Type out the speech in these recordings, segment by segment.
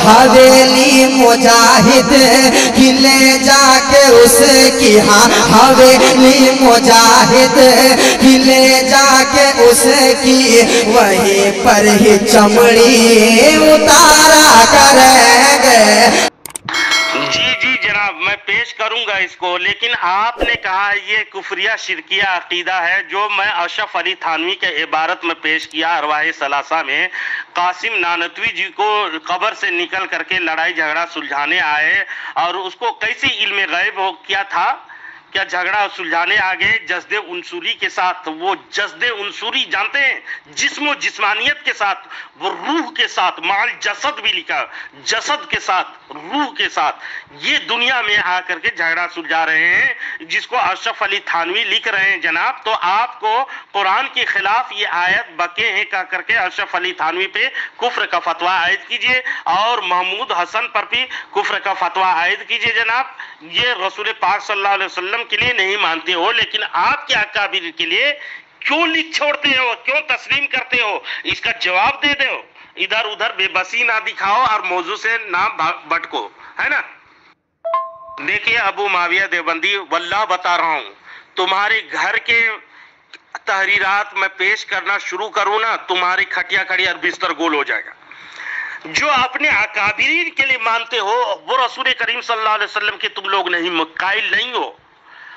حویلی مجاہد کی لے جا کے اس کی، ہاں حویلی مجاہد کی لے جا کے اس کی، وہیں پر ہی چمڑی اتارا کریں گے۔ جی جی جناب، میں پیش کروں گا اس کو، لیکن آپ نے کہا یہ کفریہ شرکیہ عقیدہ ہے، جو میں اشرف علی تھانوی کے عبارت میں پیش کیا ارواح ثلاثہ میں۔ قاسم نانوتوی جی کو قبر سے نکل کر کے لڑائی جھگڑا سلجھانے آئے، اور اس کو کیسے علم غیب ہو کیا تھا؟ کیا جھگڑا سلجھانے آگے جسد عنصری کے ساتھ؟ وہ جسد عنصری جانتے ہیں؟ جسم و جسمانیت کے ساتھ، وہ روح کے ساتھ، مال جسد بھی لکھا، جسد کے ساتھ، روح کے ساتھ، یہ دنیا میں آ کر کے جھگڑا سلجھا رہے ہیں، جس کو اشرف علی تھانوی لکھ رہے ہیں جناب۔ تو آپ کو قرآن کے خلاف یہ آیت بکے ہیں کہہ کر کے اشرف علی تھانوی پہ کفر کا فتویٰ عائد کیجئے، اور محمود حسن پر بھی کفر کا فتویٰ عائد کیجئے جناب۔ یہ رسول پاک صلی اللہ علیہ وسلم کے لیے نہیں مانتے ہو، لیکن آپ کے اکابر کے لیے کیوں لکھ چھوڑتے ہو، کیوں تسلیم کرتے ہو؟ اس کا جواب دے دو، ادھر ادھر بے بسی نہ دکھاؤ اور موضوع سے نہ بھٹکو، ہے نا؟ دیکھیے ابو معاویہ دیوبندی، واللہ بتا رہا ہوں، تمہارے گھر کے تحریرات میں پیش کرنا شروع کروں نا، تمہاری کھٹیا کھڑی اور بستر گول ہو جائے گا۔ جو اپنے اکابرین کے لیے مانتے ہو، وہ رسول کریم صلی اللہ علیہ وسلم کے تم لوگ نہیں، قائل نہیں ہو،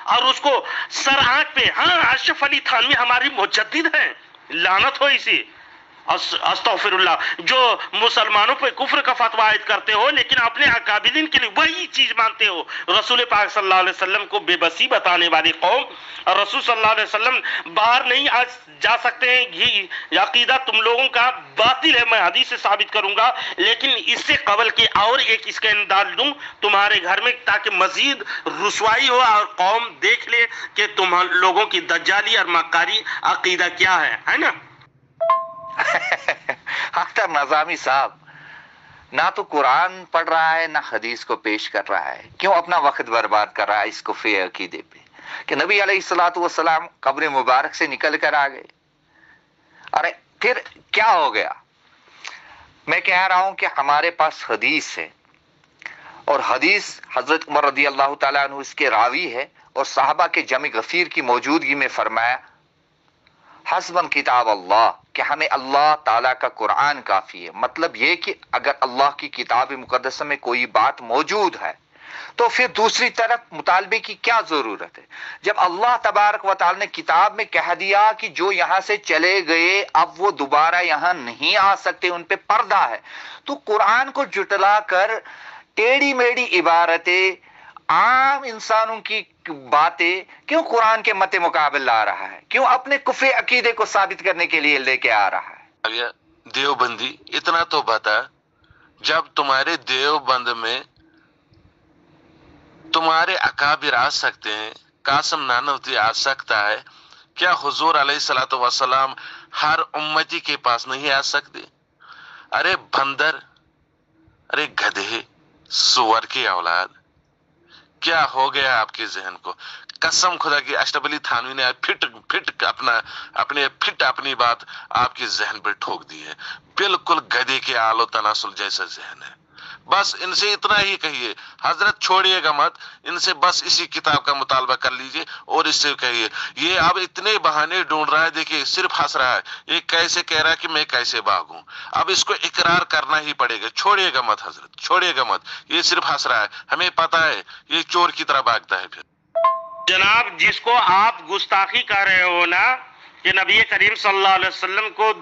اور اس کو سر آنکھ پہ، ہاں اشرف علی تھانوی ہماری مجدد ہیں، لعنت ہو اسی، استغفر اللہ، جو مسلمانوں پہ کفر کا فتویٰ عائد کرتے ہو، لیکن اپنے اکابرین کے لیے وہی چیز مانتے ہو۔ رسول پاک صلی اللہ علیہ وسلم کو بے بسی بتانے والی قوم، اور رسول صلی اللہ علیہ وسلم باہر نہیں جا سکتے ہیں، یہ عقیدہ تم لوگوں کا باطل ہے، میں حدیث سے ثابت کروں گا، لیکن اس سے قبل کے اور ایک اس کا انداز دوں تمہارے گھر میں، تاکہ مزید رسوائی ہو اور قوم دیکھ لے کہ تم لوگوں کی دجالی اور مکاری عقیدہ کیا ہے نا؟ اختر نظامی صاحب نہ تو قرآن پڑھ رہا ہے نہ حدیث کو پیش کر رہا ہے، کیوں اپنا وقت برباد کر رہا ہے اس کفر عقیدے پہ کہ نبی علیہ الصلوۃ والسلام قبر مبارک سے نکل کر آ گئے؟ ارے پھر کیا ہو گیا؟ میں کہہ رہا ہوں کہ ہمارے پاس حدیث ہے، اور حدیث حضرت عمر رضی اللہ تعالیٰ عنہ اس کے راوی ہے، اور صحابہ کے جمع غفیر کی موجودگی میں فرمایا حسباً کتاب اللہ، کہ ہمیں اللہ تعالیٰ کا قرآن کافی ہے۔ مطلب یہ کہ اگر اللہ کی کتاب مقدسہ میں کوئی بات موجود ہے تو پھر دوسری طرف مطالبے کی کیا ضرورت ہے؟ جب اللہ تبارک و تعالیٰ نے کتاب میں کہہ دیا کہ جو یہاں سے چلے گئے اب وہ دوبارہ یہاں نہیں آ سکتے، ان پہ پردہ ہے، تو قرآن کو جٹلا کر ٹیڑھی میڑھی عبارتیں، عام انسانوں کی باتیں کیوں قرآن کے مت مقابل لا رہا ہے؟ کیوں اپنے کفر عقیدے کو ثابت کرنے کے لیے لے کے آ رہا ہے؟ دیوبندی اتنا تو بتا، جب تمہارے دیوبند میں تمہارے اکابر آ سکتے ہیں، قاسم نانوتوی آ سکتا ہے، کیا حضور علیہ الصلوۃ والسلام ہر امتی کے پاس نہیں آ سکتے؟ ارے بندر، ارے گدھے، سور کی اولاد، کیا ہو گیا آپ کے ذہن کو؟ قسم خدا کی اشرف علی تھانوی نے اپنی بات آپ کے ذہن پر ٹھوک دی ہے۔ بالکل گدھے کے آل و تناسل جیسا ذہن ہے۔ بس ان سے اتنا ہی کہیے، حضرت چھوڑیے گا مت، ان سے بس اسی کتاب کا مطالبہ کر لیجئے، اور اس سے کہیے یہ اب اتنے بہانے ڈھونڈ رہا ہے، دیکھیے صرف ہنس رہا ہے، یہ کیسے کہہ رہا ہے کہ میں کیسے بھاگوں، اب اس کو اقرار کرنا ہی پڑے گا، چھوڑیے گا مت حضرت، چھوڑیے گا مت، یہ صرف ہنس رہا ہے، ہمیں پتہ ہے یہ چور کی طرح بھاگتا ہے۔ پھر جناب جس کو آپ گستاخی کر رہے ہو نا کہ نبی کریم صلی اللہ علیہ وسلم کو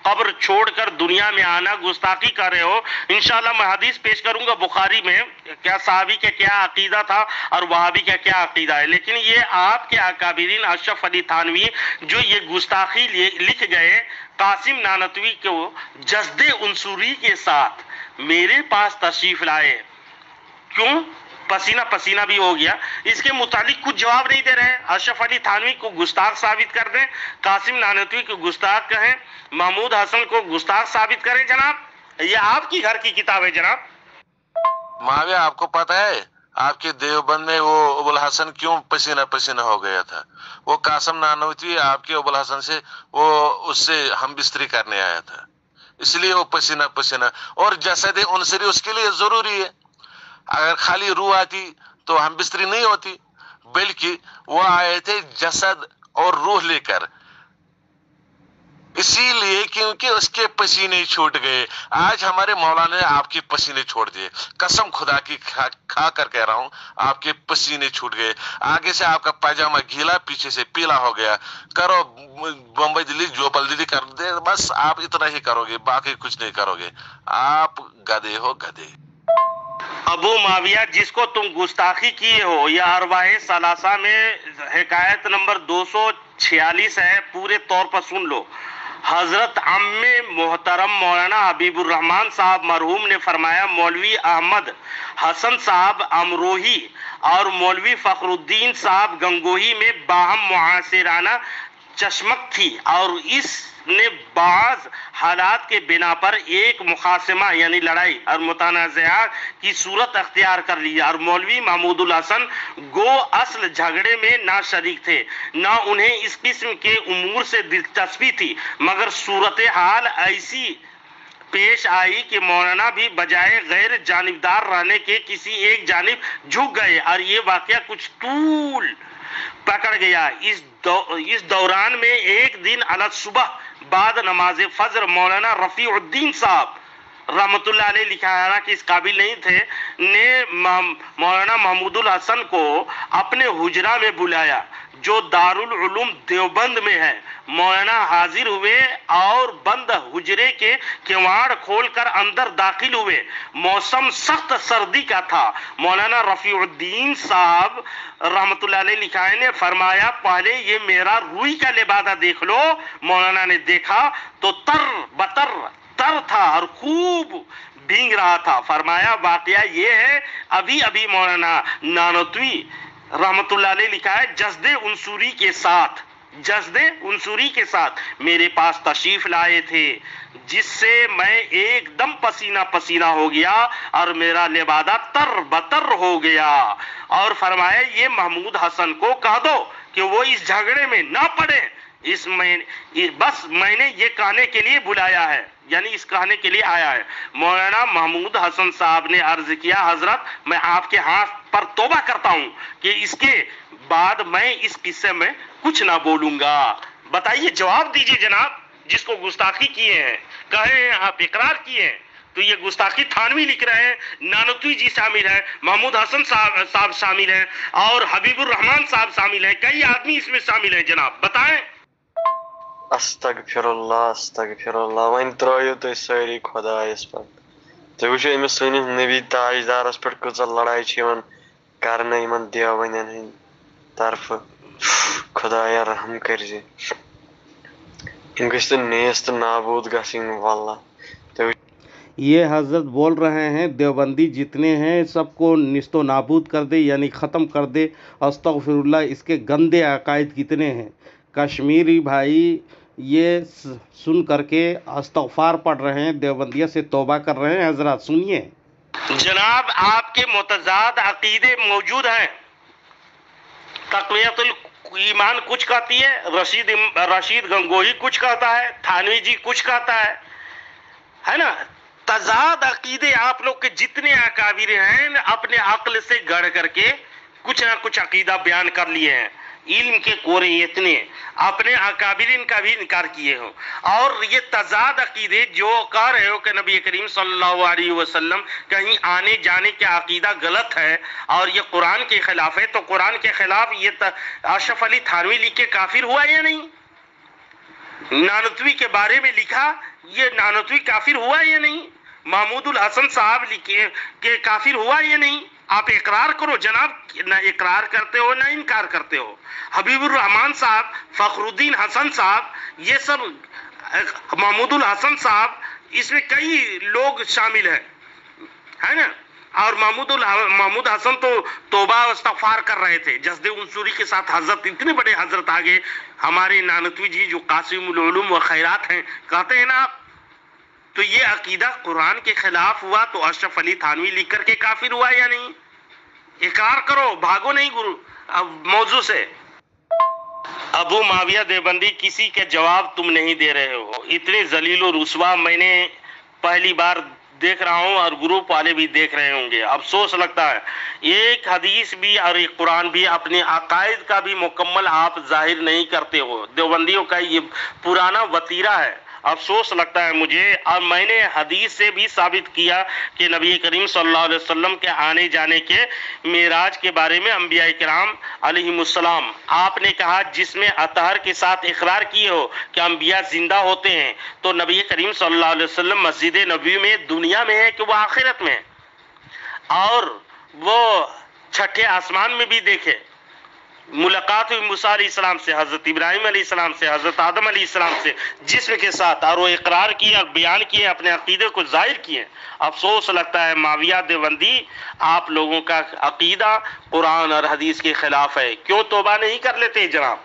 قبر چھوڑ کر دنیا میں آنا گستاخی کر رہے ہو، انشاءاللہ میں حدیث پیش کروں گا بخاری میں، کیا صحابی کا کیا عقیدہ تھا اور وہابی کا کیا عقیدہ ہے، لیکن یہ آپ کے اکابرین اشرف علی تھانوی جو یہ گستاخی لکھ گئے قاسم نانوتوی کو جسد عنصری کے ساتھ میرے پاس تشریف لائے، کیوں؟ پسینہ پسینہ بھی ہو گیا، اس کے متعلق کچھ جواب نہیں دے رہے۔ اشرف علی تھانوی کو گستاخ ثابت کر دیں، قاسم نانوتوی کو گستاخ کہیں، محمود حسن کو گستاخ ثابت کریں جناب، یہ آپ کی گھر کی کتاب ہے جناب۔ معاویہ آپ کو پتہ ہے آپ کے دیوبند میں وہ ابوالحسن کیوں پسینہ پسینہ ہو گیا تھا؟ وہ قاسم نانوتوی آپ کے ابوالحسن سے وہ اس سے ہم بستری کرنے آیا تھا، اس لیے وہ پسینہ پسینہ. اور جسد عنصری اس کے لیے ضروری ہے. اگر خالی روح آتی تو ہم بستری نہیں ہوتی، بلکہ وہ آئے تھے جسد اور روح لے کر، اسی لیے کیونکہ اس کے پسینے چھوٹ گئے. آج ہمارے مولانا نے آپ کے پسینے چھوڑ دیے، قسم خدا کی کھا کر کہہ رہا ہوں، آپ کے پسینے چھوٹ گئے. آگے سے آپ کا پاجامہ گیلا، پیچھے سے پیلا ہو گیا. کرو بمبئی دلی جوپل دلی کر دے، بس آپ اتنا ہی کرو گے، باقی کچھ نہیں کرو گے. آپ گدھے ہو گدھے. ابو معاویہ جس کو تم گستاخی کیے ہو، یہ ارواح ثلاثہ میں حکایت نمبر 246 ہے، پورے طور پر سن لو. حضرت عم محترم مولانا حبیب الرحمان صاحب مرحوم نے فرمایا، مولوی احمد حسن صاحب امروہی اور مولوی فخر الدین صاحب گنگوہی میں باہم معاصرانہ چشمک تھی، اور اس نے بعض حالات کے بنا پر ایک مخاصمہ یعنی لڑائی اور متنازعہ کی صورت اختیار کر لی، اور مولوی محمود الحسن گو اصل جھگڑے میں نہ شریک تھے، نہ انہیں اس قسم کے امور سے دلچسپی تھی، مگر صورتحال ایسی پیش آئی کہ مولانا بھی بجائے غیر جانبدار رہنے کے کسی ایک جانب جھک گئے، اور یہ واقعہ کچھ طول پکڑ گیا. اس دوران میں ایک دن صبح بعد نماز فجر مولانا رفیع الدین صاحب رحمت اللہ علیہ، لکھا ہے کہ اس قابل نہیں تھے، نے مولانا محمود الحسن کو اپنے حجرہ میں بلایا جو دارالعلوم دیوبند میں ہے. مولانا حاضر ہوئے اور بند حجرے کے کیواڑ کھول کر اندر داخل ہوئے. موسم سخت سردی کا تھا. مولانا رفیع الدین صاحب رحمت اللہ علیہ لکھا ہے نے فرمایا، پہلے یہ میرا روئی کا لبادہ دیکھ لو. مولانا نے دیکھا تو تر تھا اور خوب بھیگ رہا تھا. فرمایا واقعہ یہ ہے، ابھی مولانا نانوتوی رحمت اللہ علیہ لکھا ہے جسد عنصری کے ساتھ میرے پاس تشریف لائے تھے، جس سے میں ایک دم پسینہ پسینہ ہو گیا اور میرا لبادہ تر بتر ہو گیا. اور فرمایا یہ محمود حسن کو کہہ دو کہ وہ اس جھگڑے میں نہ پڑے، بس میں نے یہ کہنے کے لیے بلایا ہے، یعنی اس کہنے کے لیے آیا ہے. مولانا محمود حسن صاحب نے عرض کیا، حضرت میں آپ کے ہاتھ پر توبہ کرتا ہوں کہ اس کے بعد میں اس قصے میں کچھ نہ بولوں گا. بتائیے، جواب دیجئے جناب، جس کو گستاخی کیے ہیں، کہے ہیں آپ اقرار کیے ہیں، تو یہ گستاخی تھانوی لکھ رہے ہیں، نانوتوی جی شامل ہیں، محمود حسن صاحب شامل ہیں، اور حبیب الرحمان صاحب شامل ہیں، کئی آدمی اس میں شامل ہیں. جناب بتائیں. استغفر اللہ وین ترایو تھی ساری خدایس پہ. تھی وچھو امس سنس نبی تاجدارس پہ کۭژ لڑائی کرنے یمن دیوبندین ہند طرف. خدایا رحم کرزِ، یم گژھِ تو نیست نابود گژھٕنۍ واللہ. یہ حضرت بول رہے ہیں دیوبندی جتنے ہیں سب کو نیست و نابود کر دے، یعنی ختم کر دے. استغفر اللہ، اس کے گندے عقائد کتنے ہیں. کشمیری بھائی یہ سن کر کے استغفار پڑھ رہے ہیں، دیوبندیہ سے توبہ کر رہے ہیں. حضرات سنیے. جناب آپ کے متضاد عقیدے موجود ہیں. تقویت الایمان کچھ کہتی ہے، رشید گنگوہی کچھ کہتا ہے، تھانوی جی کچھ کہتا ہے نا. تضاد عقیدے آپ لوگ کے جتنے اکابر ہیں اپنے عقل سے گڑھ کر کے کچھ نہ کچھ عقیدہ بیان کر لیے ہیں. علم کے کورے اتنے اپنے اکابرین کا بھی انکار کیے ہو، اور یہ تضاد عقیدے جو کہہ رہے ہو کہ نبی کریم صلی اللہ علیہ وسلم کہیں آنے جانے کا عقیدہ غلط ہے اور یہ قرآن کے خلاف ہے، تو قرآن کے خلاف یہ اشرف علی تھانوی لکھ کے کافر ہوا یا نہیں؟ نانوتوی کے بارے میں لکھا، یہ نانوتوی کافر ہوا یا نہیں؟ محمود الحسن صاحب لکھے کہ کافر ہوا یا نہیں؟ آپ اقرار کرو جناب، نہ اقرار کرتے ہو نہ انکار کرتے ہو. حبیب الرحمان صاحب، فخر الدین حسن صاحب، یہ سب محمود الحسن صاحب، اس میں کئی لوگ شامل ہیں، ہے نا. اور محمود حسن تو توبہ و استغفار کر رہے تھے جسد عنصری کے ساتھ. حضرت اتنے بڑے حضرت آگے ہمارے نانوتوی جی جو قاسم العلوم و خیرات ہیں، کہتے ہیں نا، تو یہ عقیدہ قرآن کے خلاف ہوا تو اشرف علی تھانوی لکھ کر کے کافر ہوا یا نہیں؟ اقرار کرو، بھاگو نہیں موضوع سے. ابو معاویہ دیوبندی کسی کے جواب تم نہیں دے رہے ہو، اتنے ذلیل و رسوا میں نے پہلی بار دیکھ رہا ہوں اور گروپ والے بھی دیکھ رہے ہوں گے۔ افسوس لگتا ہے ایک حدیث بھی اور ایک قرآن بھی، اپنے عقائد کا بھی مکمل آپ ظاہر نہیں کرتے ہو۔ دیوبندیوں کا یہ پرانا وتیرہ ہے، افسوس لگتا ہے مجھے۔ اور میں نے حدیث سے بھی ثابت کیا کہ نبی کریم صلی اللہ علیہ وسلم کے آنے جانے کے معراج کے بارے میں انبیاء کرام علیہم السلام، آپ نے کہا جس میں اطہر کے ساتھ اقرار کیے ہو کہ انبیاء زندہ ہوتے ہیں، تو نبی کریم صلی اللہ علیہ وسلم مسجد نبوی میں دنیا میں ہے کہ وہ آخرت میں ہے، اور وہ چھٹے آسمان میں بھی دیکھے۔ ملاقات ہوئی موسیٰ علیہ السلام سے، حضرت ابراہیم علیہ السلام سے، حضرت آدم علیہ السلام سے جسم کے ساتھ، اور وہ اقرار کیے اور بیان کیے، اپنے عقیدے کو ظاہر کیے۔ افسوس لگتا ہے معاویہ دیوبندی، آپ لوگوں کا عقیدہ قرآن اور حدیث کے خلاف ہے، کیوں توبہ نہیں کر لیتے جناب؟